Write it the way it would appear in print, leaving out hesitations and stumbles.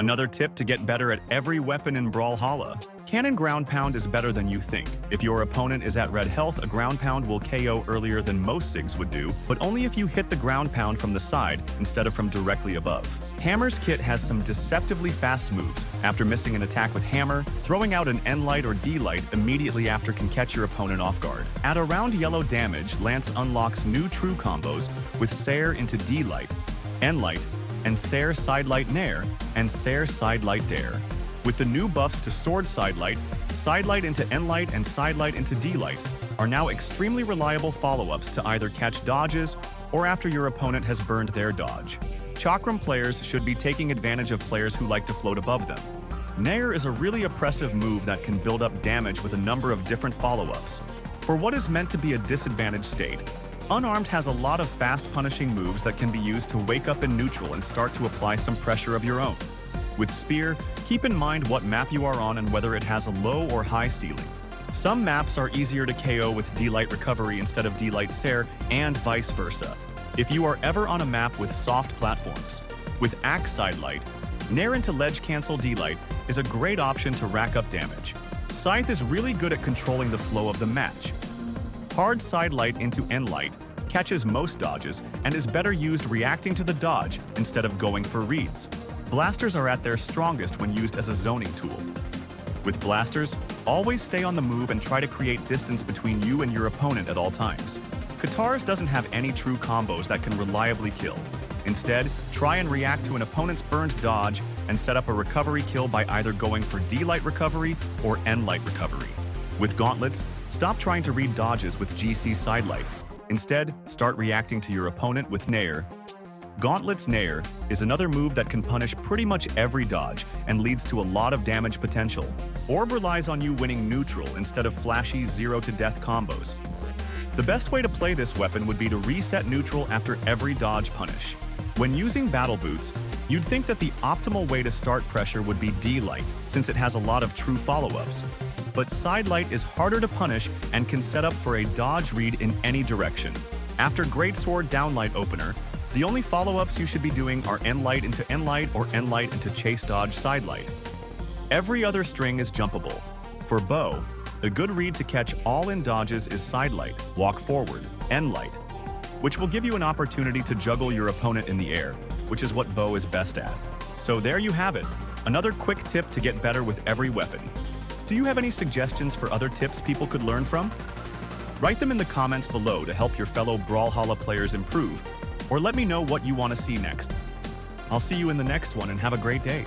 Another tip to get better at every weapon in Brawlhalla. Cannon ground pound is better than you think. If your opponent is at red health, a ground pound will KO earlier than most SIGs would do, but only if you hit the ground pound from the side instead of from directly above. Hammer's kit has some deceptively fast moves. After missing an attack with Hammer, throwing out an N-Light or D-Light immediately after can catch your opponent off guard. At around yellow damage, Lance unlocks new true combos with Sair into D-Light, N-Light, and Sair Sidelight Nair, and Sair Sidelight Dare. With the new buffs to Sword Sidelight into N-Light, and Sidelight into D-Light, are now extremely reliable follow-ups to either catch dodges or after your opponent has burned their dodge. Chakram players should be taking advantage of players who like to float above them. Nair is a really oppressive move that can build up damage with a number of different follow-ups. For what is meant to be a disadvantaged state, Unarmed has a lot of fast punishing moves that can be used to wake up in neutral and start to apply some pressure of your own. With Spear, keep in mind what map you are on and whether it has a low or high ceiling. Some maps are easier to KO with D-Light Recovery instead of D-Light Sair, and vice versa. If you are ever on a map with soft platforms, with Axe Sidelight, Nair into Ledge Cancel D-Light is a great option to rack up damage. Scythe is really good at controlling the flow of the match. Hard Sidelight into N-Light catches most dodges and is better used reacting to the dodge instead of going for reads. Blasters are at their strongest when used as a zoning tool. With blasters, always stay on the move and try to create distance between you and your opponent at all times. Katars doesn't have any true combos that can reliably kill. Instead, try and react to an opponent's burned dodge and set up a recovery kill by either going for D-Light Recovery or N-Light Recovery. With Gauntlets, stop trying to read dodges with GC Sidelight. Instead, start reacting to your opponent with Nair. Gauntlet's Nair is another move that can punish pretty much every dodge and leads to a lot of damage potential. Orb relies on you winning neutral instead of flashy 0-to-death combos. The best way to play this weapon would be to reset neutral after every dodge punish. When using Battle Boots, you'd think that the optimal way to start pressure would be D-Light, since it has a lot of true follow-ups. But Sidelight is harder to punish and can set up for a dodge read in any direction. After Greatsword Downlight Opener, the only follow-ups you should be doing are N-Light into N-Light or N-Light into Chase Dodge Sidelight. Every other string is jumpable. For Bow, a good read to catch all-in dodges is Sidelight, Walk Forward, N-Light, which will give you an opportunity to juggle your opponent in the air, which is what Bow is best at. So there you have it, another quick tip to get better with every weapon. Do you have any suggestions for other tips people could learn from? Write them in the comments below to help your fellow Brawlhalla players improve, or let me know what you want to see next. I'll see you in the next one and have a great day.